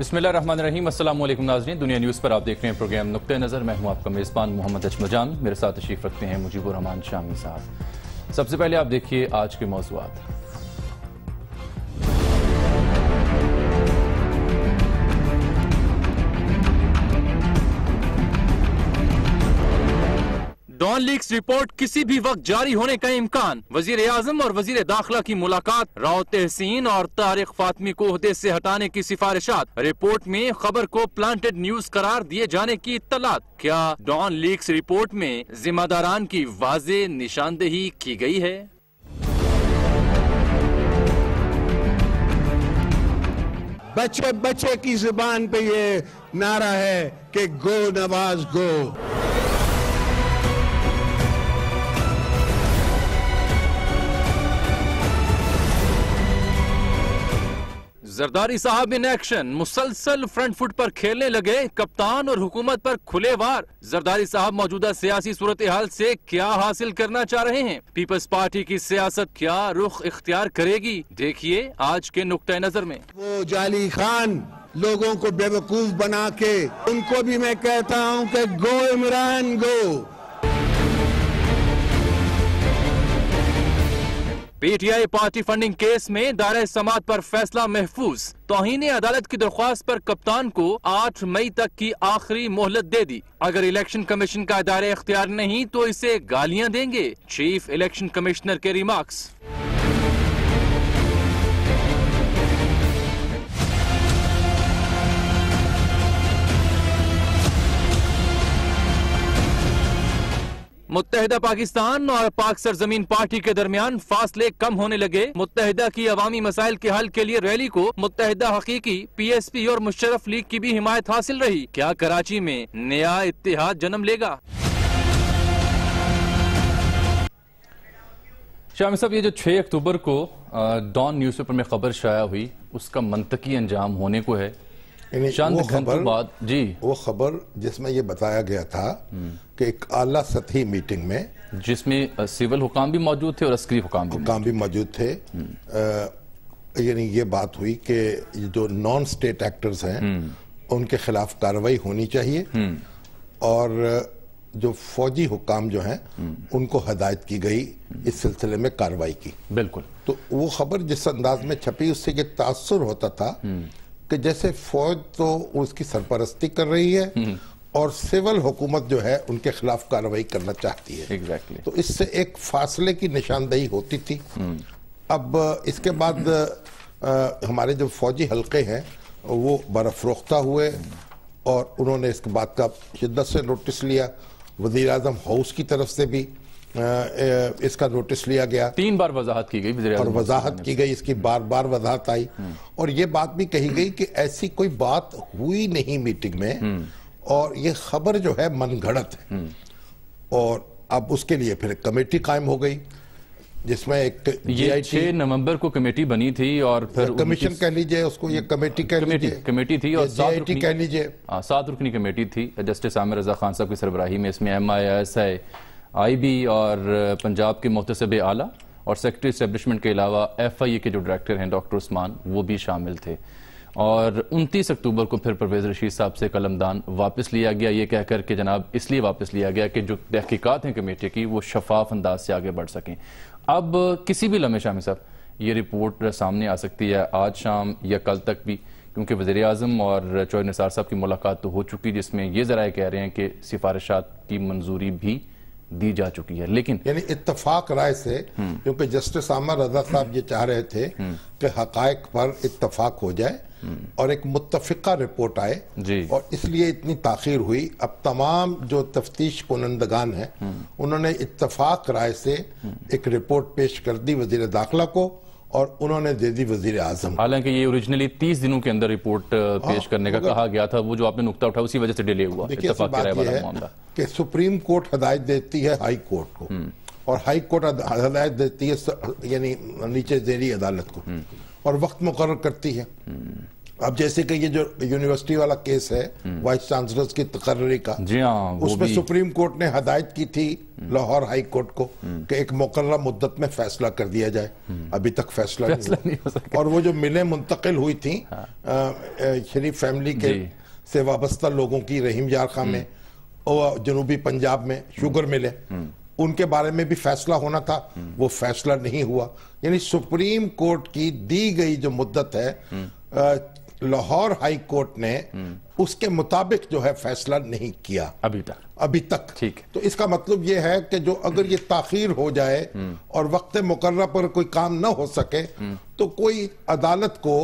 بسم اللہ الرحمن الرحیم۔ السلام علیکم ناظرین، دنیا نیوز پر آپ دیکھ رہے ہیں پروگرام نقطہ نظر۔ میں ہوں آپ کا میزبان محمد اجمل جامی، میرے ساتھ تشریف رکھتے ہیں مجیب الرحمان شامی صاحب۔ سب سے پہلے آپ دیکھیے آج کے موضوعات۔ ڈان لیکس رپورٹ کسی بھی وقت جاری ہونے کا امکان، وزیر اعظم اور وزیر داخلہ کی ملاقات، راؤ تحسین اور طارق فاطمی کو عہدے سے ہٹانے کی سفارشات، رپورٹ میں خبر کو پلانٹڈ نیوز قرار دیے جانے کی اطلاعات۔ کیا ڈان لیکس رپورٹ میں ذمہ داران کی واضح نشاندہی کی گئی ہے؟ بچے بچے کی زبان پہ یہ نعرہ ہے کہ گو نواز گو۔ زرداری صاحب ان ایکشن، مسلسل فرنٹ فٹ پر کھیلنے لگے، کپتان اور حکومت پر کھلے وار۔ زرداری صاحب موجودہ سیاسی صورتحال سے کیا حاصل کرنا چاہ رہے ہیں؟ پیپلز پارٹی کی سیاست کیا رخ اختیار کرے گی؟ دیکھیے آج کے نقطہ نظر میں۔ وہ جعلی خان لوگوں کو بے وقوف بنا کے، ان کو بھی میں کہتا ہوں کہ go Imran go. P T I party funding case میں دائرہ سماعت پر فیصلہ محفوظ، توہین عدالت کی درخواست پر کپتان کو 8 مئی تک کی آخری مہلت دے دی۔ اگر الیکشن کمیشن کا دائرہ اختیار نہیں تو اسے گالیاں دیں گے، چیف الیکشن کمشنر کے ریمارکس۔ متحدہ پاکستان اور پاک سرزمین پارٹی کے درمیان فاصلے کم ہونے لگے، متحدہ کی عوامی مسائل کے حل کے لیے ریلی کو متحدہ حقیقی، پی ایس پی اور مشرف لیگ کی بھی حمایت حاصل رہی۔ کیا کراچی میں نیا اتحاد جنم لے گا؟ شامی صاحب، یہ جو 6 اکتوبر کو ڈان نیوز پیپر میں خبر شائع ہوئی، اس کا منطقی انجام ہونے کو ہے چند گھنٹوں بعد۔ جی، وہ خبر جس میں یہ بتایا گیا تھا کہ ایک اعلیٰ سطحی میٹنگ میں، جس میں سول حکام بھی موجود تھے اور عسکری حکام بھی موجود تھے، یعنی یہ بات ہوئی کہ جو نان سٹیٹ ایکٹرز ہیں ان کے خلاف کارروائی ہونی چاہیے، اور جو فوجی حکام جو ہیں ان کو ہدایت کی گئی اس سلسلے میں کارروائی کی۔ بالکل۔ تو وہ خبر جس انداز میں چھپی، اس سے یہ تاثر ہوتا تھا کہ جیسے فوج تو اس کی سرپرستی کر رہی ہے اور سول حکومت جو ہے ان کے خلاف کارروائی کرنا چاہتی ہے۔ تو اس سے ایک فاصلے کی نشاندہی ہوتی تھی۔ اب اس کے بعد ہمارے جو فوجی حلقے ہیں وہ برافروختہ ہوئے، اور انہوں نے اس بات کا شدت سے نوٹس لیا۔ وزیر اعظم ہاؤس کی طرف سے بھی اس کا نوٹس لیا گیا، 3 بار وضاحت کی گئی، اور وضاحت کی گئی، اس کی بار بار وضاحت آئی، اور یہ بات بھی کہی گئی کہ ایسی کوئی بات ہوئی نہیں میٹنگ میں، اور یہ خبر جو ہے من گھڑت ہے۔ اور اب اس کے لیے پھر ایک کمیٹی قائم ہو گئی، جس میں ایک یہ 6 نومبر کو کمیٹی بنی تھی، اور پھر کمیشن کہہ لیجئے اس کو، یہ کمیٹی کمیٹی تھی، اور 7 رکنی کمیٹی تھی جسٹس عامر رضا خان صاحب کی سربراہی میں۔ اس میں M I S I, I B اور پنجاب کے محتسب اعلیٰ اور سیکرٹری اسٹیبلشمنٹ کے علاوہ ایف آئی اے کے جو ڈائریکٹر ہیں ڈاکٹر عثمان، وہ بھی شامل تھے۔ اور 29 اکتوبر کو پھر پرویز رشید صاحب سے قلمدان واپس لیا گیا، یہ کہہ کر کہ جناب اس لیے واپس لیا گیا کہ جو تحقیقات ہیں کمیٹی کی وہ شفاف انداز سے آگے بڑھ سکیں۔ اب کسی بھی لمحے شامی صاحب یہ رپورٹ سامنے آ سکتی ہے، آج شام یا کل تک بھی، کیونکہ وزیر اعظم اور چوہر نثار صاحب کی ملاقات تو ہو چکی، جس میں یہ ذرائع کہہ رہے ہیں کہ سفارشات کی منظوری بھی دی جا چکی ہے، لیکن یعنی اتفاق رائے سے، کیونکہ جسٹس عامر رضا صاحب یہ چاہ رہے تھے کہ حقائق پر اتفاق ہو جائے اور ایک متفقہ رپورٹ آئے، اور اس لیے اتنی تاخیر ہوئی۔ اب تمام جو تفتیش کنندگان ہیں انہوں نے اتفاق رائے سے ایک رپورٹ پیش کر دی وزیر داخلہ کو، اور انہوں نے دے دی وزیر اعظم۔ حالانکہ یہ اوریجنلی 30 دنوں کے اندر رپورٹ پیش کرنے کا کہا گیا تھا، وہ جو آپ نے نقطہ اٹھا اسی وجہ سے ڈیلے ہوا۔ دیکھیے اصل بات یہ ہے کہ سپریم کورٹ ہدایت دیتی ہے ہائی کورٹ کو، اور ہائی کورٹ ہدایت دیتی ہے یعنی نیچے ذیلی عدالت کو، اور وقت مقرر کرتی ہے۔ اب جیسے کہ یہ جو یونیورسٹی والا کیس ہے وائس چانسلرز کی تقرری کا، جی ہاں، اس میں سپریم کورٹ نے ہدایت کی تھی لاہور ہائی کورٹ کو کہ ایک مقررہ مدت میں فیصلہ کر دیا جائے، ابھی تک فیصلہ نہیں ہوا۔ اور وہ جو ملیں منتقل ہوئی تھیں شریف فیملی کے سے وابستہ لوگوں کی رحیم یار خان میں اور جنوبی پنجاب میں شوگر ملے، ان کے بارے میں بھی فیصلہ ہونا تھا، وہ فیصلہ نہیں ہوا۔ یعنی سپریم کورٹ کی دی گئی جو مدت ہے، لاہور ہائی کورٹ نے اس کے مطابق جو ہے فیصلہ نہیں کیا ابھی تک۔ تو اس کا مطلب یہ ہے کہ جو اگر یہ تاخیر ہو جائے اور وقت مقررہ پر کوئی کام نہ ہو سکے تو کوئی عدالت کو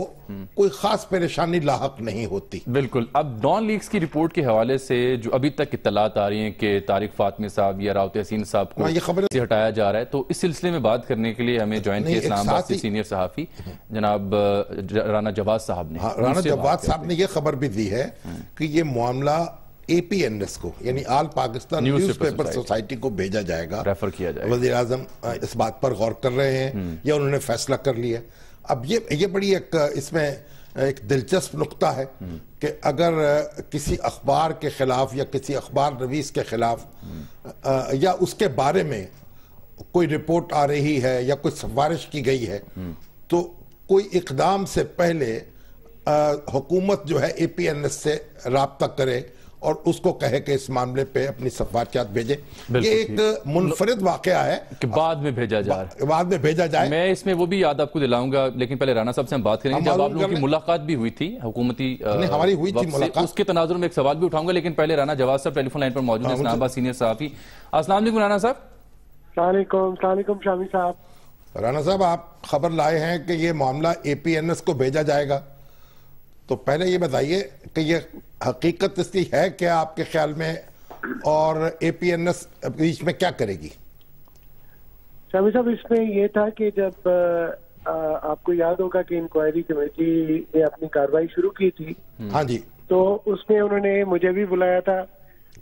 کوئی خاص پریشانی لاحق نہیں ہوتی۔ بالکل۔ اب ڈان لیکس کی رپورٹ کے حوالے سے جو ابھی تک اطلاعات آ رہی ہیں کہ طارق فاطمی صاحب یا راؤ تحسین صاحب کو سے ہٹایا جا رہا ہے، تو اس سلسلے میں بات کرنے کے لیے ہمیں جوائن کیا اسلام آباد سے سینئر صحافی جناب رانا جواز صاحب نے۔ رانا جواز صاحب نے یہ خبر بھی دی ہے کہ یہ معاملہ اے پی این ایس کو یعنی آل پاکستان نیوز پیپر سوسائٹی کو بھیجا جائے گا، ریفر کیا جائے گا۔ وزیر اعظم اس بات پر غور کر رہے ہیں یا انہوں نے فیصلہ کر لیا۔ اب یہ بڑی اس میں ایک دلچسپ نقطہ ہے کہ اگر کسی اخبار کے خلاف یا کسی اخبار نویس کے خلاف یا اس کے بارے میں کوئی رپورٹ آ رہی ہے یا کوئی سفارش کی گئی ہے تو کوئی اقدام سے پہلے حکومت جو ہے اے پی این ایس سے رابطہ کرے اور اس کو کہے کہ اس معاملے پہ اپنی سفارشات بھیجے۔ یہ ایک منفرد واقعہ ہے کہ بعد میں بھیجا جائے۔ میں اس میں وہ بھی یاد آپ کو دلاؤں گا، لیکن پہلے رانا صاحب سے ہم بات کریں گے۔ جب آپ لوگوں کی ملاقات بھی ہوئی تھی حکومتی ہماری ہوئی تھی ملاقات، اس کے تناظر میں ایک سوال بھی اٹھاؤں گا، لیکن پہلے رانا جواز صاحب ٹیلی فون لائن پر موجود ہیں، اسلام آباد سینئر صحافی۔ السلام علیکم رانا صاحب۔ السلام علیکم شامی صاحب۔ رانا صاحب، آپ خبر لائے ہیں کہ یہ معاملہ اے پی این ایس کو بھیجا جائے گا، تو پہلے یہ بتائیے کہ یہ حقیقت اس کی ہے کیا آپ کے خیال میں، اور اے پی این ایس بیچ میں کیا کرے گی؟ شامی صاحب، اس میں یہ تھا کہ جب آپ کو یاد ہوگا کہ انکوائری کمیٹی نے اپنی کارروائی شروع کی تھی، ہاں جی، تو اس میں انہوں نے مجھے بھی بلایا تھا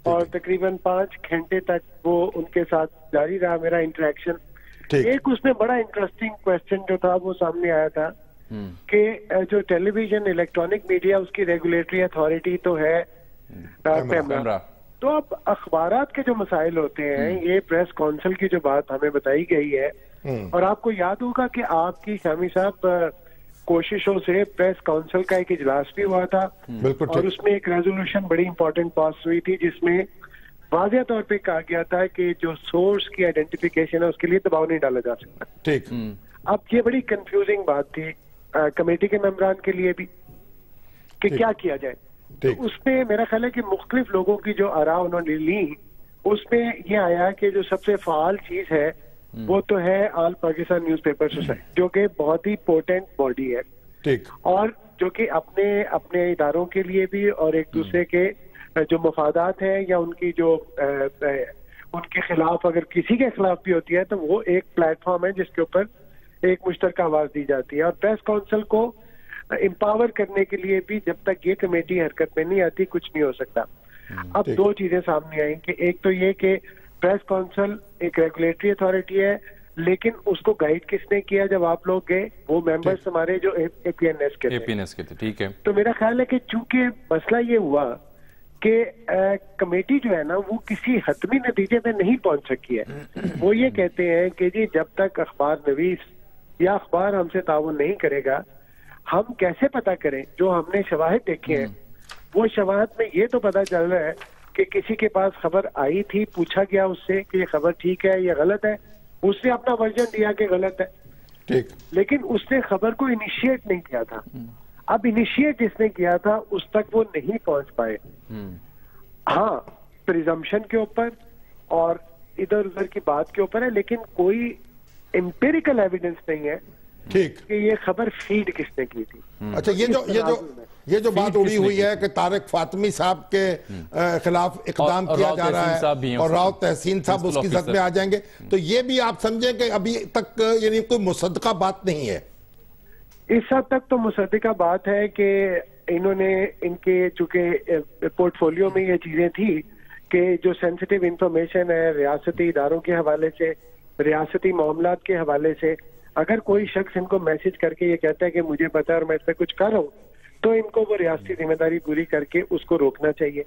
اور تقریباً 5 گھنٹے تک وہ ان کے ساتھ جاری رہا میرا انٹریکشن۔ ایک اس میں بڑا انٹرسٹنگ کویسچن جو تھا وہ سامنے آیا تھا کہ جو ٹیلی ویژن الیکٹرانک میڈیا اس کی ریگولیٹری اتھارٹی تو ہے پیمرا، تو اب اخبارات کے جو مسائل ہوتے ہیں، یہ پریس کونسل کی جو بات ہمیں بتائی گئی ہے، اور آپ کو یاد ہوگا کہ آپ کی شامی صاحب کوششوں سے پریس کونسل کا ایک اجلاس بھی ہوا تھا اور اس میں ایک ریزولوشن بڑی امپورٹنٹ پاس ہوئی تھی جس میں واضح طور پہ کہا گیا تھا کہ جو سورس کی آئیڈینٹیفیکیشن ہے اس کے لیے دباؤ نہیں ڈالا جا سکتا۔ ٹھیک۔ اب یہ بڑی کنفیوزنگ بات تھی کمیٹی کے ممبران کے لیے بھی کہ کیا کیا جائے۔ تو اس میں میرا خیال ہے کہ مختلف لوگوں کی جو آراء انہوں نے لی، اس میں یہ آیا کہ جو سب سے فعال چیز ہے وہ تو ہے آل پاکستان نیوز پیپر سوسائٹی، جو کہ بہت ہی پورٹنٹ باڈی ہے اور جو کہ اپنے اداروں کے لیے بھی اور ایک دوسرے کے جو مفادات ہیں یا ان کی جو ان کے خلاف اگر کسی کے خلاف بھی ہوتی ہے تو وہ ایک پلیٹ فارم ہے جس کے اوپر ایک مشترکہ آواز دی جاتی ہے۔ اور پریس کونسل کو امپاور کرنے کے لیے بھی جب تک یہ کمیٹی حرکت میں نہیں آتی کچھ نہیں ہو سکتا۔ اب 2 چیزیں سامنے آئیں کہ ایک تو یہ کہ پریس کونسل ایک ریگولیٹری اتھارٹی ہے، لیکن اس کو گائیڈ کس نے کیا جب آپ لوگ گئے؟ وہ ممبرز ہمارے جو اے پی این ایس کے تھے۔ ٹھیک ہے۔ تو میرا خیال ہے کہ چونکہ مسئلہ یہ ہوا کہ کمیٹی جو ہے نا وہ کسی حتمی نتیجے میں نہیں پہنچ سکی ہے۔ وہ یہ کہتے ہیں کہ جی جب تک اخبار نویس یا اخبار ہم سے تعاون نہیں کرے گا ہم کیسے پتہ کریں؟ جو ہم نے شواہد دیکھے ہیں وہ شواہد میں یہ تو پتہ چل رہا ہے کہ کسی کے پاس خبر آئی تھی، پوچھا گیا اس سے کہ یہ خبر ٹھیک ہے یا غلط ہے، اس نے اپنا ورژن دیا کہ غلط ہے، لیکن اس نے خبر کو انیشیٹ نہیں کیا تھا۔ اب انیشیٹ جس نے کیا تھا اس تک وہ نہیں پہنچ پائے۔ ہاں پریزمپشن کے اوپر اور ادھر ادھر کی بات کے اوپر ہے، لیکن کوئی امپیریکل ایویڈنس نہیں ہے کہ یہ خبر فیڈ کس نے کی تھی۔ اچھا، یہ جو بات اڑی ہوئی ہے کہ طارق فاطمی صاحب کے خلاف اقدام کیا جا رہا ہے اور راؤ تحسین صاحب اس کی زد میں آ جائیں گے، تو یہ بھی آپ سمجھیں کہ ابھی تک یعنی کوئی مصدقہ بات نہیں ہے؟ اس حد تک تو مصدقہ بات ہے کہ انہوں نے ان کے چونکہ پورٹ فولیو میں یہ چیزیں تھی کہ جو سینسٹیو انفارمیشن ہے ریاستی اداروں کے حوالے سے، ریاستی معاملات کے حوالے سے، اگر کوئی شخص ان کو میسج کر کے یہ کہتا ہے کہ مجھے پتا ہے اور میں اس پہ کچھ کر رہا ہوں، تو ان کو وہ ریاستی ذمہ داری پوری کر کے اس کو روکنا چاہیے.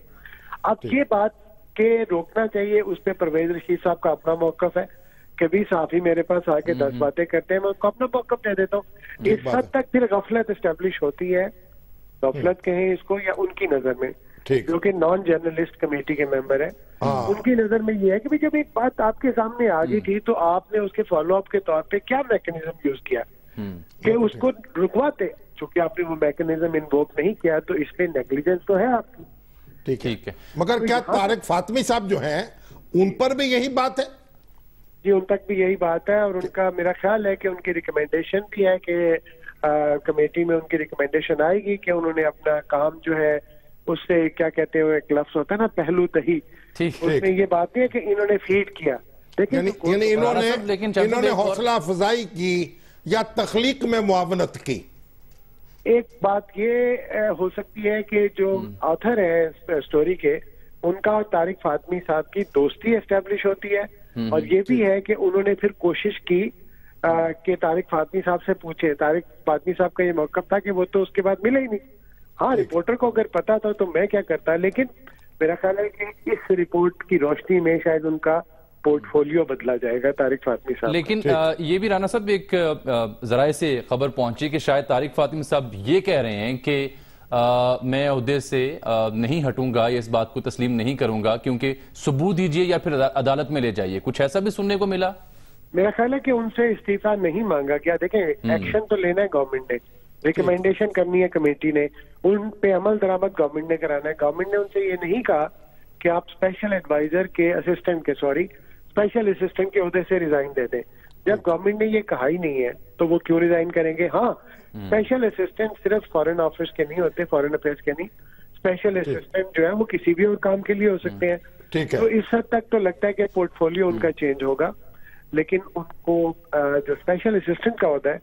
اب یہ بات کہ روکنا چاہیے اس پہ پرویز رشید صاحب کا اپنا موقف ہے. کبھی صحافی میرے پاس آ کے 10 باتیں کرتے ہیں, میں ان کو اپنا موقف دے دیتا ہوں. اس حد تک پھر غفلت اسٹیبلش ہوتی ہے, غفلت کہیں اس کو, یا ان کی نظر میں جو کہ نان جرنلسٹ کمیٹی کے ممبر ہیں, ان کی نظر میں یہ ہے کہ جب ایک بات آپ کے سامنے آ گئی تھی تو آپ نے اس کے فالو اپ کے طور پہ کیا میکنزم یوز کیا کہ اس کو رکواتے. چونکہ آپ نے وہ میکنزم انووک نہیں کیا تو اس پہ نیگلیجنس تو ہے آپ کی. ٹھیک ہے, مگر کیا طارق فاطمی صاحب جو ہیں ان پر بھی یہی بات ہے؟ جی, ان تک بھی یہی بات ہے, اور ان کا میرا خیال ہے کہ ان کی ریکمینڈیشن بھی ہے کہ کمیٹی میں ان کی ریکمینڈیشن آئے گی کہ انہوں نے اپنا کام جو ہے اس سے کیا کہتے ہیں, ایک لفظ ہوتا ہے نا پہلو تہی, اس میں یہ بات ہے کہ انہوں نے فیڈ کیا. یعنی انہوں نے حوصلہ افزائی کی یا تخلیق میں معاونت کی؟ ایک بات یہ ہو سکتی ہے کہ جو آتھر ہے سٹوری کے, ان کا طارق فاطمی صاحب کی دوستی اسٹیبلش ہوتی ہے, اور یہ بھی ہے کہ انہوں نے پھر کوشش کی کہ طارق فاطمی صاحب سے پوچھے. طارق فاطمی صاحب کا یہ موقف تھا کہ وہ تو اس کے بعد ملے ہی نہیں. ہاں, رپورٹر کو اگر پتا تھا تو میں کیا کرتا, لیکن میرا خیال ہے کہ اس رپورٹ کی روشنی میں شاید ان کا پورٹ فولیو بدلا جائے گا طارق فاطمی صاحب. لیکن یہ بھی رانا صاحب ایک ذرائع سے خبر پہنچی کہ شاید طارق فاطمی صاحب یہ کہہ رہے ہیں کہ میں عہدے سے نہیں ہٹوں گا یا اس بات کو تسلیم نہیں کروں گا کیونکہ ثبوت دیجئے یا پھر عدالت میں لے جائیے. کچھ ایسا بھی سننے کو ملا؟ میرا خیال ہے کہ ان سے استعفیٰ نہیں مانگا گیا. دیکھیں, ایکشن تو لینا ہے گورنمنٹ نے, ریکمینڈیشن کرنی ہے کمیٹی نے, ان پہ عمل درآمد گورنمنٹ نے کرانا ہے. گورنمنٹ نے ان سے یہ نہیں کہا کہ آپ اسپیشل ایڈوائزر کے اسپیشل اسسٹنٹ کے عہدے سے ریزائن دے دیں. جب گورنمنٹ نے یہ کہا ہی نہیں ہے تو وہ کیوں ریزائن کریں گے؟ ہاں, اسپیشل اسسٹنٹ صرف فارن آفس کے نہیں ہوتے, فارن افیئرس کے نہیں, اسپیشل اسسٹنٹ جو ہے وہ کسی بھی اور کام کے لیے ہو سکتے ہیں. تو اس حد تک تو لگتا ہے کہ پورٹ فولیو ان کا چینج ہوگا, لیکن ان کو جو اسپیشل اسسٹنٹ کا عہدہ ہے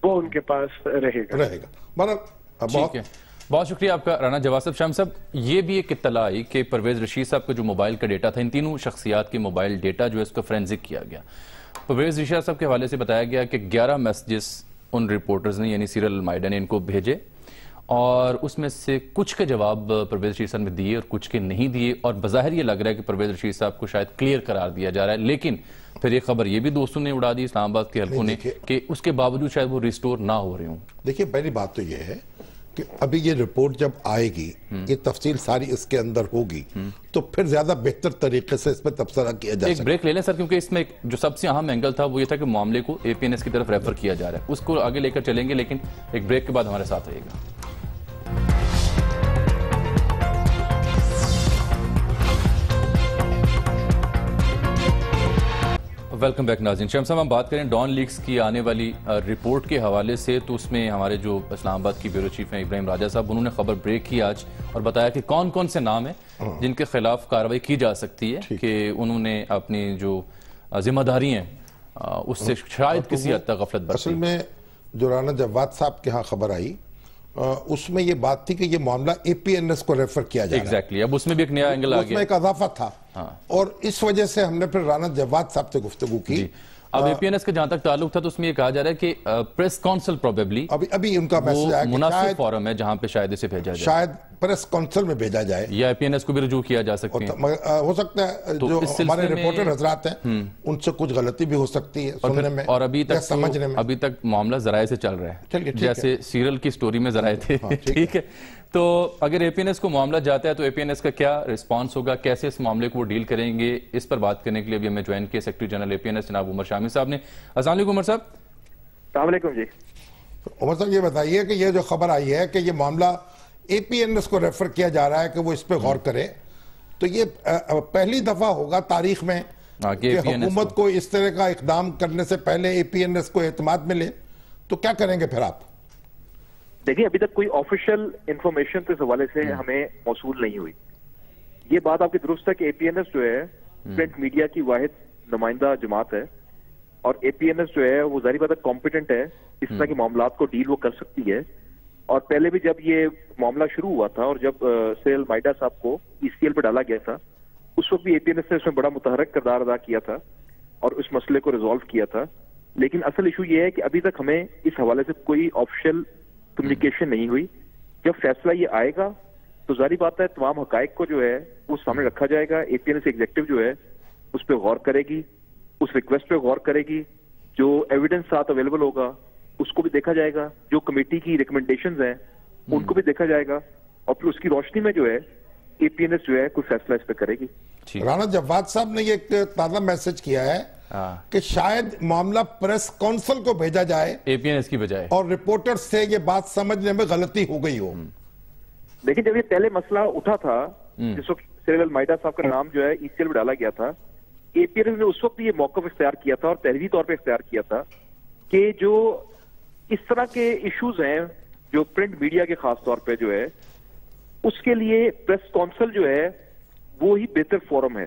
وہ ان کے پاس رہے گا. ٹھیک ہے, بہت شکریہ آپ کا رانا جواد صاحب. شام صاحب, یہ بھی ایک اطلاع آئی کہ پرویز رشید صاحب کا جو موبائل کا ڈیٹا تھا, ان تینوں شخصیات کے موبائل ڈیٹا جو ہے اس کو فرینزک کیا گیا. پرویز رشید صاحب کے حوالے سے بتایا گیا کہ 11 میسجز ان رپورٹرز نے یعنی سیریل المائدہ نے ان کو بھیجے, اور اس میں سے کچھ کے جواب پرویز رشید صاحب نے دیے اور کچھ کے نہیں دیے, اور بظاہر یہ لگ رہا ہے کہ پرویز رشید صاحب کو شاید کلیئر قرار دیا جا رہا ہے. لیکن پھر یہ خبر یہ بھی دوستوں نے اڑا دی اسلام آباد کے حلقوں نے کہ اس کے باوجود شاید وہ ریسٹور نہ ہو رہے ہوں. دیکھیے, پہلی بات تو یہ ہے کہ ابھی یہ رپورٹ جب آئے گی, یہ تفصیل ساری اس کے اندر ہوگی, تو پھر زیادہ بہتر طریقے سے اس پہ تبصرہ کیا جا سکتا ہے. ایک بریک لے لیں سر, کیونکہ اس میں جو سب سے اہم اینگل تھا وہ یہ تھا کہ معاملے کو اے پی این ایس کی طرف ریفر کیا جا رہا ہے, اس کو آگے لے کر چلیں گے, لیکن ایک بریک کے بعد ہمارے ساتھ رہے گا. ویلکم بیک ناظرین. شام صاحب, ہم بات کریں ڈان لیکس کی آنے والی رپورٹ کے حوالے سے, تو اس میں ہمارے جو اسلام آباد کی بیورو چیف ہیں ابراہیم راجہ صاحب, انہوں نے خبر بریک کی آج اور بتایا کہ کون کون سے نام ہیں جن کے خلاف کارروائی کی جا سکتی ہے کہ انہوں نے اپنی جو ذمہ داری ہیں اس سے شاید کسی حد تک غفلت برتی. اصل میں جو رانا جواد صاحب کے ہاں خبر آئی اس میں یہ بات تھی کہ یہ معاملہ اے پی این ایس کو ریفر کیا جائے. ایگزیکٹلی, اب اس میں بھی ایک نیا اینگل آ گیا, اس میں ایک اضافہ تھا, اور اس وجہ سے ہم نے پھر رانا جواد صاحب سے گفتگو کی. اب اے پی این ایس کا جہاں تک تعلق تھا تو اس میں یہ کہا جا رہا ہے کہ پریس کونسل پروبیبلی ابھی ان کا میسج آیا کہ مناسب فورم ہے جہاں پہ شاید اسے بھیجا جائے, شاید پریس کونسل میں بھیجا جائے, یا اے پی این ایس کو بھی رجوع کیا جا سکتے ہیں. ہو سکتا ہے جو ہمارے رپورٹر حضرات ہیں ان سے کچھ غلطی بھی ہو سکتی ہے سننے میں اور سمجھنے میں. ابھی تک معاملہ ذرائع سے چل رہا ہے, جیسے سیریل کی سٹوری میں ذرائع تھے. ٹھیک ہے, تو اگر اے پی این ایس کو معاملہ جاتا ہے تو اے پی این ایس کا کیا رسپانس ہوگا, کیسے اس معاملے کو وہ ڈیل کریں گے, اس پر بات کرنے کے لیے ابھی ہمیں جوائن کیا سیکرٹری جنرل اے پی این ایس جناب عمر شامی صاحب نے. السلام علیکم عمر صاحب. السلام علیکم جی. عمر صاحب, یہ بتائیے کہ یہ جو خبر آئی ہے کہ یہ معاملہ اے پی این ایس کو ریفر کیا جا رہا ہے کہ وہ اس پہ غور کرے, تو یہ پہلی دفعہ ہوگا تاریخ میں کہ حکومت کو اس طرح کا اقدام کرنے سے پہلے اے پی این ایس کو اعتماد ملے, تو کیا کریں گے پھر آپ؟ دیکھیں, ابھی تک کوئی آفیشیل انفارمیشن اس حوالے سے ہمیں موصول نہیں ہوئی. یہ بات آپ کی درست ہے کہ اے پی این ایس جو ہے پرنٹ میڈیا کی واحد نمائندہ جماعت ہے, اور اے پی این ایس جو ہے وہ ظاہری بات ہے کمپیٹنٹ ہے, اس طرح کے معاملات کو ڈیل وہ کر سکتی ہے. اور پہلے بھی جب یہ معاملہ شروع ہوا تھا اور جب سیریل المائدہ صاحب کو ای سی ایل پہ ڈالا گیا تھا, اس وقت بھی اے پی این ایس نے اس میں بڑا متحرک کردار ادا کیا تھا اور اس مسئلے کو ریزالو کیا تھا. لیکن اصل ایشو یہ ہے کہ ابھی تک ہمیں اس حوالے سے کوئی آفیشیل کمیونیکیشن نہیں ہوئی. جب فیصلہ یہ آئے گا تو ظاہری بات ہے تمام حقائق کو جو ہے وہ سامنے رکھا جائے گا. اے پی این ایس ایگزیکٹو جو ہے اس پہ غور کرے گی, اس ریکویسٹ پہ غور کرے گی, جو ایویڈنس ساتھ اویلیبل ہوگا اس کو بھی دیکھا جائے گا, جو کمیٹی کی ریکمنڈیشنز ہیں ان کو بھی دیکھا جائے گا, اور پھر اس کی روشنی میں جو ہے اے پی این ایس جو ہے کوئی فیصلہ اس پہ کرے گی. رانا جواد صاحب نے یہ ایک تازہ میسج کیا ہے کہ شاید معاملہ پریس کونسل کو بھیجا جائے اے پی این ایس کی بجائے, اور رپورٹر سے یہ بات سمجھنے میں غلطی ہو گئی ہو. لیکن جب یہ پہلے مسئلہ اٹھا تھا جس وقت سیریل المائدہ صاحب کا نام جو ہے ای سی ایل میں ڈالا گیا تھا, اے پی این ایس نے اس وقت یہ موقف اختیار کیا تھا اور تحریری طور پہ اختیار کیا تھا کہ جو اس طرح کے ایشوز ہیں جو پرنٹ میڈیا کے خاص طور پہ جو ہے اس کے لیے پریس کونسل جو ہے وہ ہی بہتر فورم ہے.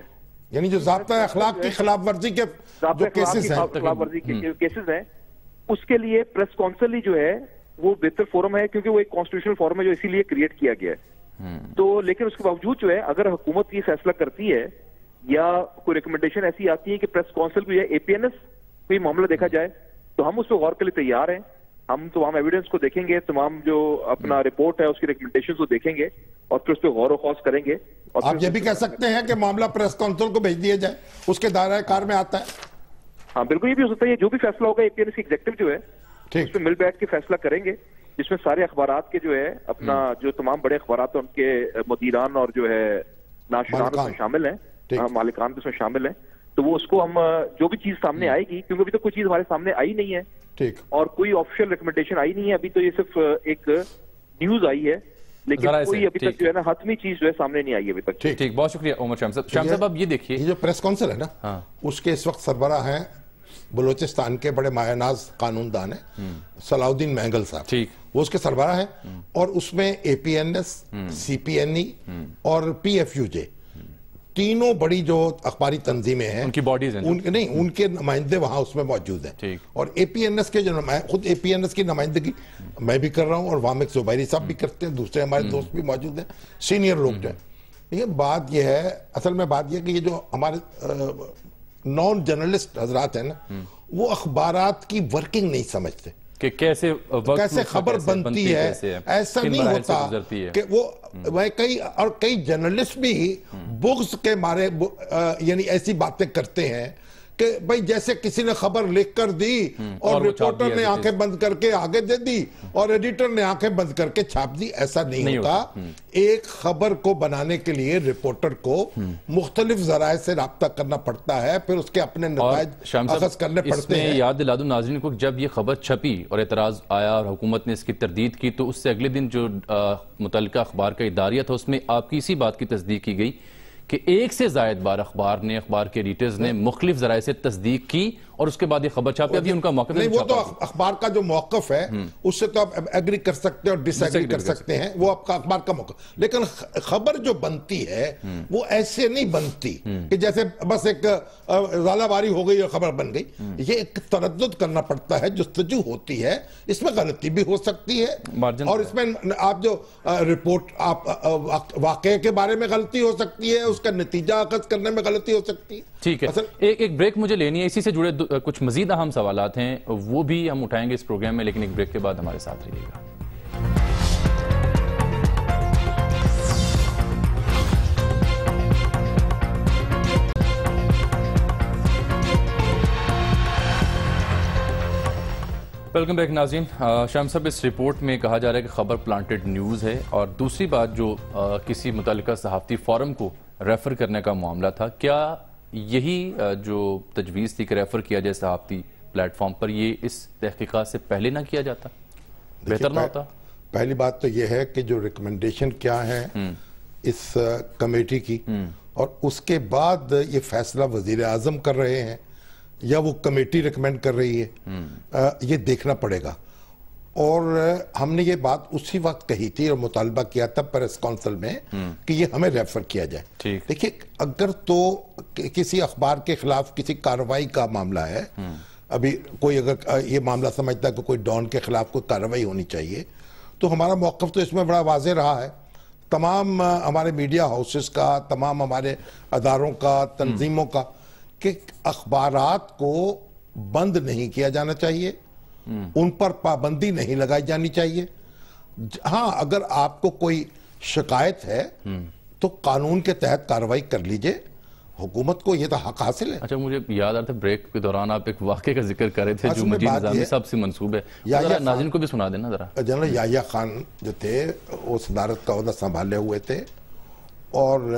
یعنی جو ضابطہ اخلاق کی خلاف ورزی کے جو کیسز ہیں, خلاف ورزی کے کیسز ہیں, اس کے لیے پریس کونسل ہی جو ہے وہ بہتر فورم ہے, کیونکہ وہ ایک کانسٹیٹیوشنل فورم ہے جو اسی لیے کریٹ کیا گیا ہے. تو لیکن اس کے باوجود جو ہے اگر حکومت یہ فیصلہ کرتی ہے یا کوئی ریکمنڈیشن ایسی آتی ہے کہ پریس کونسل کو یا اے پی این ایس کو یہ معاملہ دیکھا جائے تو ہم اس پہ غور کے لیے تیار ہیں. ہم تمام ایویڈنس کو دیکھیں گے, تمام جو اپنا رپورٹ ہے اس کی ریکمنڈیشن کو دیکھیں گے اور پھر اس پہ غور و خوض کریں گے. آپ یہ بھی کہہ سکتے ہیں کہ معاملہ پریس کونسل کو بھیج دیا جائے, اس کے دائرہ کار میں آتا ہے. ہاں بالکل, یہ بھی ہو سکتا ہے. جو بھی فیصلہ ہوگا اے پی این ایس ایگزیکٹو جو ہے اس پہ مل بیٹھ کے فیصلہ کریں گے, جس میں سارے اخبارات کے جو ہے اپنا جو تمام بڑے اخبارات ہیں ان کے مدیران اور جو ہے ناشران اس میں شامل ہیں, مالکان اس میں شامل ہیں. تو وہ اس کو ہم جو بھی چیز سامنے آئے گی, کیونکہ ابھی تک کوئی چیز ہمارے سامنے آئی نہیں ہے اور کوئی آفیشیل ریکمنڈیشن آئی نہیں ہے, ابھی تو یہ صرف ایک نیوز آئی ہے, لیکن کوئی ابھی تک جو ہے نا حتمی چیز جو ہے سامنے نہیں آئی ابھی تک. ٹھیک, بہت شکریہ عمر شام صاحب. شام صاحب اب یہ دیکھیے, یہ جو پریس کونسل ہے نا اس کے اس وقت سربراہ ہیں بلوچستان کے بڑے مایہ ناز قانون دان ہیں صلاح الدین مہنگل صاحب, وہ اس کے سربراہ ہیں, اور اس میں اے پی این ایس, سی پی این ای اور پی ایف یو جے تینوں بڑی جو اخباری تنظیمیں ہیں ان کی باڈیز ہیں, ان کے نمائندے وہاں اس میں موجود ہیں. اور اے پی این ایس کے جو خود اے پی این ایس کی نمائندگی میں بھی کر رہا ہوں اور وامق زبیری صاحب بھی کرتے ہیں, دوسرے ہمارے دوست بھی موجود ہیں, سینئر لوگ جو ہیں. یہ بات یہ ہے, اصل میں بات یہ کہ یہ جو ہمارے نان جرنلسٹ حضرات ہیں نا وہ اخبارات کی ورکنگ نہیں سمجھتے کہ کیسے خبر بنتی ہے. ایسا نہیں ہوتا کہ وہ کئی جرنلسٹ بھی بغض کے مارے یعنی ایسی باتیں کرتے ہیں کہ بھئی جیسے کسی نے خبر لکھ کر دی اور رپورٹر نے آنکھیں بند کر کے آگے دے دی اور ایڈیٹر نے آنکھیں بند کر کے چھاپ دی. ایسا نہیں ہوتا. ایک خبر کو بنانے کے لیے رپورٹر کو مختلف ذرائع سے رابطہ کرنا پڑتا ہے, پھر اس کے اپنے نتائج اخذ کرنے پڑتے ہیں. یاد دلا دوں ناظرین کو, جب یہ خبر چھپی اور اعتراض آیا اور حکومت نے اس کی تردید کی تو اس سے اگلے دن جو متعلقہ اخبار کا اداریہ تھا اس میں آپ کی اسی بات کی تصدیق کی گئی کہ ایک سے زائد بار اخبار کے ایڈیٹرز نے مختلف ذرائع سے تصدیق کی اور اس کے بعد یہ خبر چھاپی. ابھی ان کا موقف نہیں, وہ تو اخبار کا جو موقف ہے اس سے تو آپ ایگری کر سکتے ہیں اور ڈس ایگری کر سکتے ہیں, وہ آپ کا اخبار کا موقف. لیکن خبر جو بنتی ہے وہ ایسے نہیں بنتی کہ جیسے بس ایک ژالہ باری ہو گئی اور خبر بن گئی. یہ ایک تردد کرنا پڑتا ہے, جستجو ہوتی ہے, اس میں غلطی بھی ہو سکتی ہے اور اس میں آپ جو رپورٹ آپ واقعے کے بارے میں غلطی ہو سکتی ہے, اس کا نتیجہ اخذ کرنے میں غلطی ہو سکتی ہے. ٹھیک ہے, ایک بریک مجھے لینی ہے, اسی سے جڑے کچھ مزید اہم سوالات ہیں وہ بھی ہم اٹھائیں گے اس پروگرام میں, لیکن ایک بریک کے بعد ہمارے ساتھ رہیے گا. ویلکم بیک ناظرین. شام صاحب, اس رپورٹ میں کہا جا رہا ہے کہ خبر پلانٹڈ نیوز ہے, اور دوسری بات جو کسی متعلقہ صحافتی فورم کو ریفر کرنے کا معاملہ تھا, کیا یہی جو تجویز تھی کہ ریفر کیا جائے صحافتی پلیٹ فارم پر, یہ اس تحقیقات سے پہلے نہ کیا جاتا, بہتر نہ ہوتا؟ پہلی بات تو یہ ہے کہ جو ریکمنڈیشن کیا ہے اس کمیٹی کی, اور اس کے بعد یہ فیصلہ وزیر اعظم کر رہے ہیں یا وہ کمیٹی ریکمینڈ کر رہی ہے, یہ دیکھنا پڑے گا. اور ہم نے یہ بات اسی وقت کہی تھی اور مطالبہ کیا تھا پریس کونسل میں کہ یہ ہمیں ریفر کیا جائے. دیکھیں, اگر تو کسی اخبار کے خلاف کسی کارروائی کا معاملہ ہے, ابھی کوئی اگر یہ معاملہ سمجھتا ہے کہ کوئی ڈان کے خلاف کوئی کارروائی ہونی چاہیے, تو ہمارا موقف تو اس میں بڑا واضح رہا ہے. تمام ہمارے میڈیا ہاؤسز کا, تمام ہمارے اداروں کا, تنظیموں کا, کہ اخبارات کو بند نہیں کیا جانا چاہیے, ان پر پابندی نہیں لگائی جانی چاہیے, ہاں اگر آپ کو کوئی شکایت ہے تو قانون کے تحت کارروائی کر لیجئے، حکومت کو یہ تو حق حاصل ہے۔ اچھا مجھے یاد آتا ہے بریک کے دوران آپ ایک واقعے کا ذکر کر رہے تھے جو مجید نظامی صاحب سے منسوب ہے، ذرا ناظرین کو بھی سنا دینا ذرا۔ جنرل یحییٰ خان جو تھے وہ صدارت کا عہدہ سنبھالے ہوئے تھے اور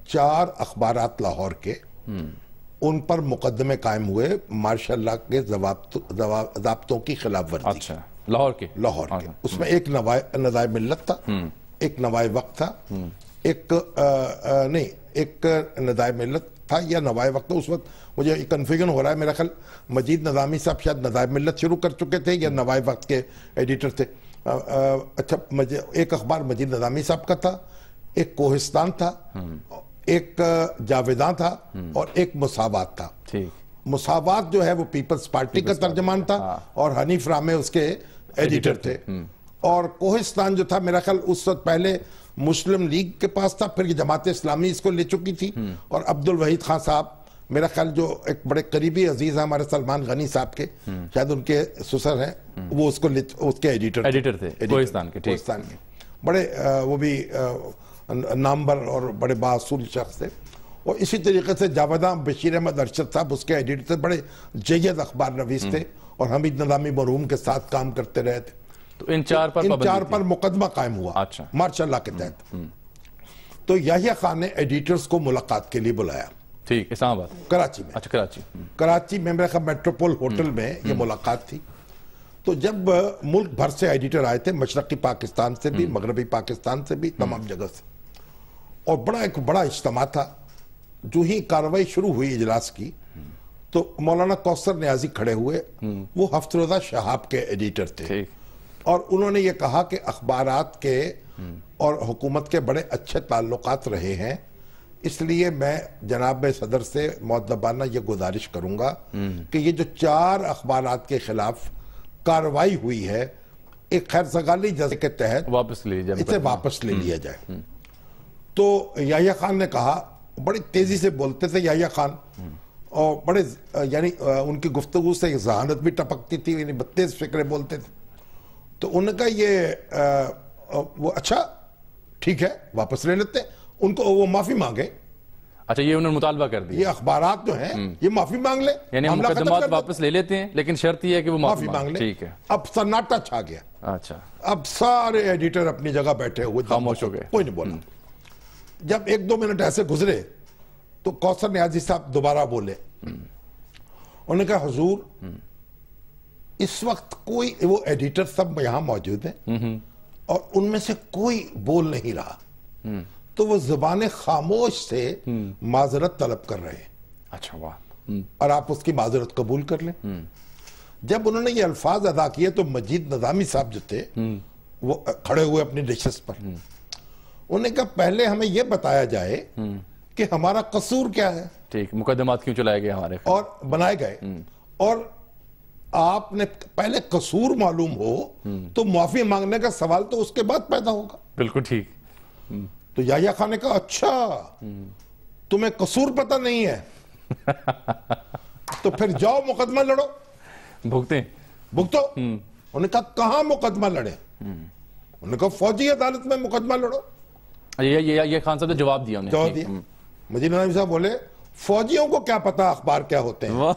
4 اخبارات لاہور کے ان پر مقدمے قائم ہوئے مارشل لاء کے ضابطوں کی خلاف ورزی۔ اچھا لاہور کے اس میں ایک نوائے ملت تھا، ایک نوائے وقت تھا، ایک ندائے ملت تھا یا نوائے وقت، اس وقت مجھے کنفیوژن ہو رہا ہے، میرا خیال مجید نظامی صاحب شاید ندائے ملت شروع کر چکے تھے یا نوائے وقت کے ایڈیٹر تھے۔ اچھا ایک اخبار مجید نظامی صاحب کا تھا، ایک کوہستان تھا، ایک جاویداں تھا اور ایک مساوات تھا۔ مساوات جو ہے وہ پیپلز پارٹی کا ترجمان تھا اور حنیف رامے اس کے ایڈیٹر تھے، اور کوہستان جو تھا میرا خیال اس وقت پہلے مسلم لیگ کے پاس تھا، پھر یہ جماعت اسلامی اس کو لے چکی تھی، اور عبدالوحید خان صاحب میرا خیال جو ایک بڑے قریبی عزیز ہیں ہمارے سلمان غنی صاحب کے، شاید ان کے سسر ہیں، وہ اس کے ایڈیٹر تھے کوہستان کے، بڑے وہ بھی نامور اور بڑے بااصول شخص تھے۔ اور اسی طریقے سے جاویداں بشیر احمد ارشد صاحب اس کے ایڈیٹر تھے، بڑے جید اخبار نویس تھے اور حمید نظامی مرحوم کے ساتھ کام کرتے رہے تھے۔ تو ان 4 پر مقدمہ قائم ہوا مارشل لاء کے تحت۔ تو یحییٰ خان نے ایڈیٹرز کو ملاقات کے لیے بلایا، ٹھیک، اسلام آباد، کراچی میں۔ اچھا کراچی میں میرے خیال میٹروپول ہوٹل میں یہ ملاقات تھی۔ تو جب ملک بھر سے ایڈیٹر آئے تھے، مشرقی پاکستان سے بھی، مغربی پاکستان سے بھی، تمام جگہ سے، اور ایک بڑا اجتماع تھا۔ جو ہی کارروائی شروع ہوئی اجلاس کی تو مولانا کوثر نیازی کھڑے ہوئے، وہ ہفت روزہ شہاب کے ایڈیٹر تھے، اور انہوں نے یہ کہا کہ اخبارات کے اور حکومت کے بڑے اچھے تعلقات رہے ہیں، اس لیے میں جناب صدر سے مؤدبانہ یہ گزارش کروں گا کہ یہ جو 4 اخبارات کے خلاف کارروائی ہوئی ہے، ایک خیر سگالی جزے کے تحت اسے واپس لے لیا جائے۔ تو یحییٰ خان نے کہا، بڑی تیزی سے بولتے تھے یحییٰ خان، اور بڑے یعنی ان کی گفتگو سے ذہانت بھی ٹپکتی تھی، یعنی تیز فکرے بولتے تھے۔ تو ان کا وہ اچھا ٹھیک ہے واپس لے لیتے، ان کو وہ معافی مانگے۔ اچھا یہ انہوں نے مطالبہ کر دیا، یہ اخبارات جو ہیں یہ معافی مانگ لیں، یعنی ہم مقدمات واپس لے لیتے ہیں لیکن شرط یہ ہے کہ وہ معافی مانگ لیں۔ ٹھیک ہے، اب سناٹا چھا گیا۔ اچھا اب سارے ایڈیٹر اپنی جگہ بیٹھے ہوئے خاموش ہو گئے، کوئی نہیں بولا۔ جب 1-2 منٹ ایسے گزرے تو کوثر نیازی صاحب دوبارہ بولے، انہوں نے کہا حضور اس وقت کوئی، وہ ایڈیٹر سب یہاں موجود ہیں اور ان میں سے کوئی بول نہیں رہا، تو وہ زبان خاموش سے معذرت طلب کر رہے ہیں۔ اچھا واہ، اور آپ اس کی معذرت قبول کر لیں۔ جب انہوں نے یہ الفاظ ادا کیے تو مجید نظامی صاحب جو تھے وہ کھڑے ہوئے اپنی ڈشز پر، انہوں نے کہا پہلے ہمیں یہ بتایا جائے کہ ہمارا قصور کیا ہے، ٹھیک، مقدمات کیوں چلائے گئے ہمارے اور بنائے گئے، اور آپ نے پہلے قصور معلوم ہو تو معافی مانگنے کا سوال تو اس کے بعد پیدا ہوگا۔ بالکل ٹھیک۔ تو یحییٰ خان نے کہا اچھا تمہیں قصور پتہ نہیں ہے تو پھر جاؤ مقدمہ لڑو، بھگتو۔ انہوں نے کہا کہاں مقدمہ لڑے؟ انہوں نے کہا فوجی عدالت میں مقدمہ لڑو۔ یہ خان صاحب نے جواب دیا، مجید نظامی صاحب بولے فوجیوں کو کیا پتا اخبار کیا ہوتے ہیں،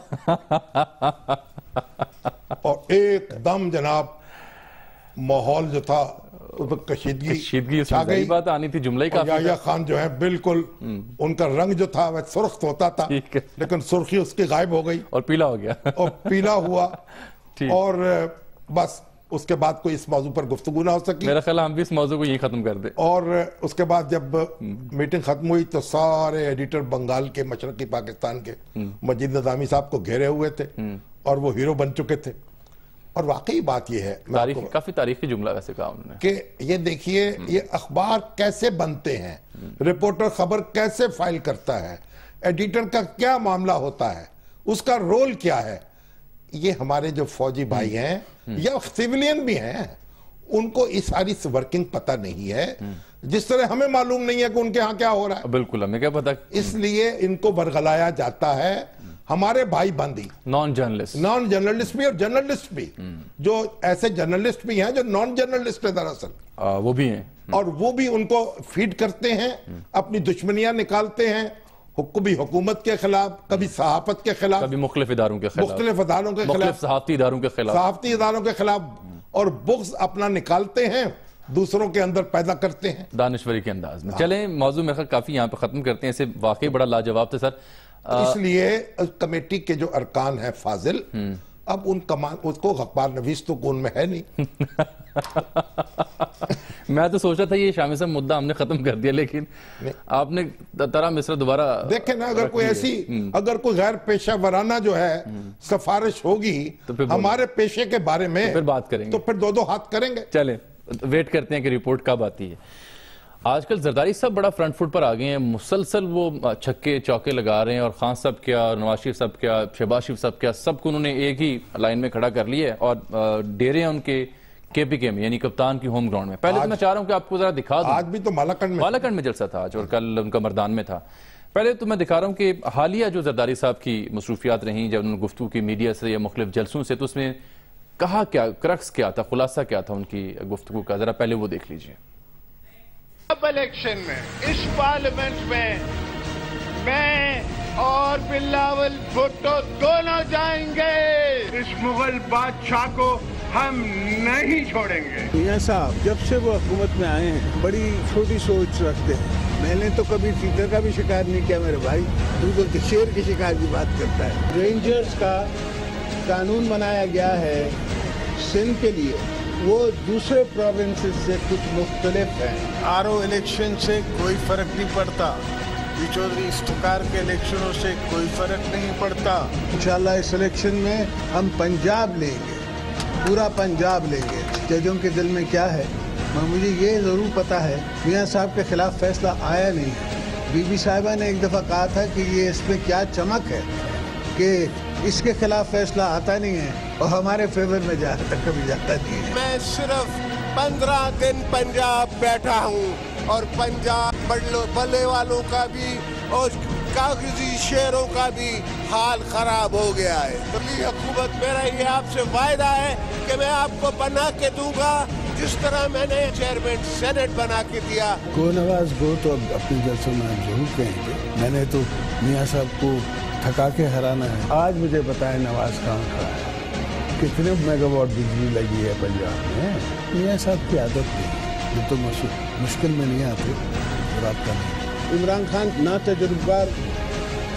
اور ایک دم جناب ماحول جو تھا کشیدگی چھا گئی، بات آنی تھی، جملہ ہی کافی تھا۔ یحییٰ خان جو ہے بالکل ان کا رنگ جو تھا وہ سرخ ہوتا تھا لیکن سرخی اس کی غائب ہو گئی اور پیلا ہو گیا، اور پیلا ہوا، اور بس اس کے بعد کوئی اس موضوع پر گفتگو نہ ہو سکی۔ میرا خیال ہم بھی اس موضوع کو یہی ختم کر دیں۔ اور اس کے بعد جب میٹنگ ختم ہوئی تو سارے ایڈیٹر بنگال کے، مشرقی پاکستان کے مجید نظامی صاحب کو گھیرے ہوئے تھے اور وہ ہیرو بن چکے تھے۔ اور واقعی بات یہ ہے، کافی تاریخی جملہ ویسے کہا انہوں نے، کہ یہ دیکھیے یہ اخبار کیسے بنتے ہیں، رپورٹر خبر کیسے فائل کرتا ہے، ایڈیٹر کا کیا معاملہ ہوتا ہے، اس کا رول کیا ہے، یہ ہمارے جو فوجی بھائی ہیں یا سیولین بھی ہیں ان کو اس ساری ورکنگ پتہ نہیں ہے، جس طرح ہمیں معلوم نہیں ہے کہ ان کے ہاں کیا ہو رہا ہے۔ بالکل ہمیں کیا پتہ، اس لیے ان کو برگلایا جاتا ہے ہمارے بھائی بندی نان جرنلسٹ بھی اور جرنلسٹ بھی، جو ایسے جرنلسٹ بھی ہیں جو نان جرنلسٹ ہیں دراصل، وہ بھی ہیں، اور وہ بھی ان کو فیڈ کرتے ہیں، اپنی دشمنیاں نکالتے ہیں، کبھی حکومت کے خلاف، کبھی صحافت کے خلاف، کبھی مختلف اداروں کے خلاف، مختلف صحافتی اداروں کے خلاف، اور بغض اپنا نکالتے ہیں، دوسروں کے اندر پیدا کرتے ہیں دانشوری کے انداز میں۔ چلیں موضوع میرے خیال کافی یہاں پہ ختم کرتے ہیں، اسے واقعی بڑا لاجواب تھا سر۔ اس لیے کمیٹی کے جو ارکان ہیں فاضل، اب اس کو غفار نویس تو کون میں ہے نہیں۔ میں تو سوچا تھا یہ شامی صاحب مدعا ہم نے ختم کر دیا، لیکن آپ نے طرح مصر دوبارہ دیکھیں نا، اگر کوئی غیر پیشہ ورانہ جو ہے سفارش ہوگی ہمارے پیشے کے بارے میں، پھر بات کریں گے، تو پھر دو ہاتھ کریں گے۔ چلیں ویٹ کرتے ہیں کہ رپورٹ کب آتی ہے۔ آج کل زرداری صاحب بڑا فرنٹ فٹ پر آگئے ہیں، مسلسل وہ چھکے چوکے لگا رہے ہیں، اور خان صاحب کیا، نواز شریف صاحب کیا، شہباز شریف صاحب کیا، سب کو انہوں نے ایک ہی لائن میں کھڑا کر لیا ہے، اور ڈیرے ہیں ان کے کے پی کے میں، یعنی کپتان کی ہوم گراؤنڈ میں۔ پہلے تو میں چاہ رہا ہوں کہ آپ کو ذرا دکھا دوں، آج بھی تو مالاکنڈ میں جلسہ تھا آج، اور کل ان کا مردان میں تھا۔ پہلے تو میں دکھا رہا ہوں کہ حالیہ جو زرداری صاحب کی مصروفیات رہیں، جب انہوں نے گفتگو کی میڈیا سے یا مختلف جلسوں سے، تو اس میں کہا کیا، کرکس کیا تھا، خلاصہ کیا تھا ان کی گفتگو کا، ذرا پہلے وہ دیکھ لیجئے۔ اب الیکشن میں اس پارلیمنٹ میں اور بلاول بھٹو دونوں جائیں گے، اس مغل بادشاہ کو ہم نہیں چھوڑیں گے۔ میاں صاحب جب سے وہ حکومت میں آئے ہیں بڑی چھوٹی سوچ رکھتے ہیں، میں نے تو کبھی ٹیچر کا بھی شکار نہیں کیا میرے بھائی، بالکل شیر کے شکار کی بات کرتا ہے۔ رینجرز کا قانون بنایا گیا ہے سندھ کے لیے، وہ دوسرے پروونسز سے کچھ مختلف ہیں۔ آرو الیکشن سے کوئی فرق نہیں پڑتا، چودھری استقار کے الیکشنوں سے کوئی فرق نہیں پڑتا۔ انشاءاللہ اس الیکشن میں ہم پنجاب لیں گے، پورا پنجاب لیں گے۔ ججوں کے دل میں کیا ہے، مجھے یہ ضرور پتا ہے، میاں صاحب کے خلاف فیصلہ آیا نہیں۔ بی بی صاحبہ نے ایک دفعہ کہا تھا کہ یہ اس میں کیا چمک ہے کہ اس کے خلاف فیصلہ آتا نہیں ہے، اور ہمارے فیور میں کبھی جاتا نہیں ہے۔ میں صرف 15 دن پنجاب بیٹھا ہوں، اور پنجاب بلے والوں کا بھی اور کاغذی شیروں کا بھی حال خراب ہو گیا ہے۔ اگلی حکومت میرا یہ آپ سے وعدہ ہے کہ میں آپ کو بنا کے دوں گا، جس طرح میں نے چیئرمین سینٹ بنا کے دیا۔ گو نواز گو تو اب اپنی جلسوں میں ضرور کہیں گے، میں نے تو میاں صاحب کو تھکا کے ہرانا ہے۔ آج مجھے بتائیں نواز کہاں کھڑا ہے، کتنے میگا واٹ بجلی لگی ہے پنجاب میں؟ میاں صاحب کی عادت نہیں، یہ تو مشکل میں نہیں آتے رابطہ نہیں۔ عمران خان نہ تجربہ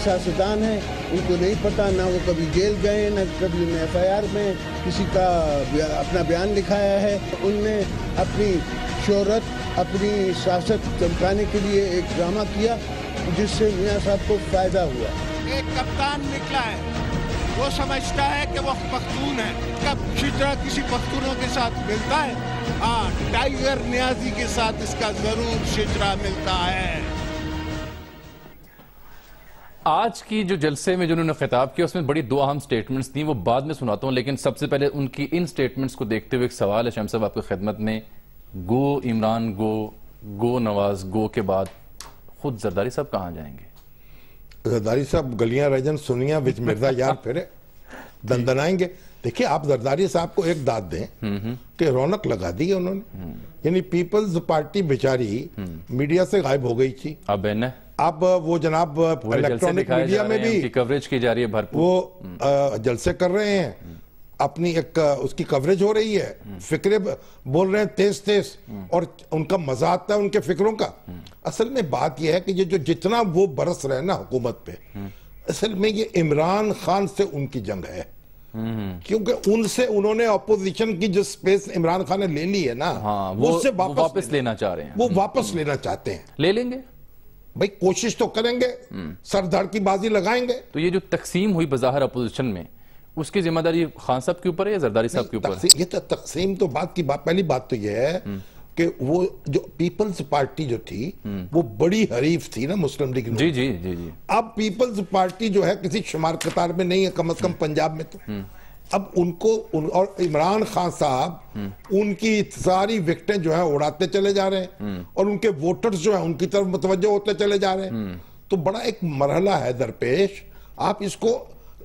سیاستدان ہیں، ان کو نہیں پتہ، نہ وہ کبھی جیل گئے، نہ کبھی انہیں ایف آئی آر میں کسی کا اپنا بیان لکھایا ہے۔ ان نے اپنی شہرت، اپنی سیاست چمکانے کے لیے ایک ڈرامہ کیا جس سے میاں صاحب کو فائدہ ہوا۔ ایک کپتان نکلا ہے، وہ سمجھتا ہے کہ وہ پختون ہے، کب شجرا کسی پختونوں کے ساتھ ملتا ہے؟ ہاں، ٹائیگر نیازی کے ساتھ اس کا ضرور شجرا ملتا ہے۔ آج کی جو جلسے میں جنہوں نے خطاب کیا اس میں بڑی دو اہم سٹیٹمنٹس تھیں، وہ بعد میں سناتا ہوں، لیکن سب سے پہلے ان کی ان سٹیٹمنٹس کو دیکھتے ہوئے ایک سوال ہے شام صاحب آپ کی خدمت میں۔ گو عمران گو نواز گو کے بعد خود زرداری صاحب کہاں جائیں گے؟ زرداری صاحب گلیاں رجن سنیاں وچ مرزا یار پھرے دندنائیں گے۔ دیکھیں آپ زرداری صاحب کو ایک داد دیں کہ رونق لگا دی ہے انہوں نے، یعنی پیپلز پارٹی بیچاری میڈیا سے غائب ہو گئی تھی، اب وہ جناب الیکٹرانک میڈیا میں بھی کوریج کی جا رہی ہے بھرپور، وہ جلسے کر رہے ہیں، اپنی ایک اس کی کوریج ہو رہی ہے، فکرے بول رہے ہیں تیز تیز، اور ان کا مزہ آتا ہے ان کے فکروں کا۔ اصل میں بات یہ ہے کہ یہ جو جتنا وہ برس رہے ہیں نا حکومت پہ، اصل میں یہ عمران خان سے ان کی جنگ ہے، کیونکہ ان سے انہوں نے اپوزیشن کی جو سپیس عمران خان نے لے لی ہے نا، وہ سے واپس لینا چاہ رہے ہیں، وہ واپس لینا چاہتے ہیں۔ لے لیں گے بھئی کوشش تو کریں گے، سر دھڑ کی بازی لگائیں گے۔ تو یہ جو تقسیم ہوئی بظاہر اپوزیشن میں، اس کی ذمہ داری خان صاحب کے اوپر ہے یا زرداری صاحب کے اوپر ہے؟ یہ تو تقسیم تو پہلی بات تو یہ ہے کہ وہ جو پیپلز پارٹی جو تھی وہ بڑی حریف تھی نا مسلم لیگ۔ جی جی جی جی اب پیپلز پارٹی جو ہے کسی شمار قطار میں نہیں ہے، کم از کم پنجاب میں تو اب ان کو اور عمران خان صاحب ان کی ساری وکٹیں جو ہیں اڑاتے چلے جا رہے ہیں، اور ان کے ووٹرز جو ہیں ان کی طرف متوجہ ہوتے چلے جا رہے ہیں، تو بڑا ایک مرحلہ ہے درپیش۔ آپ اس کو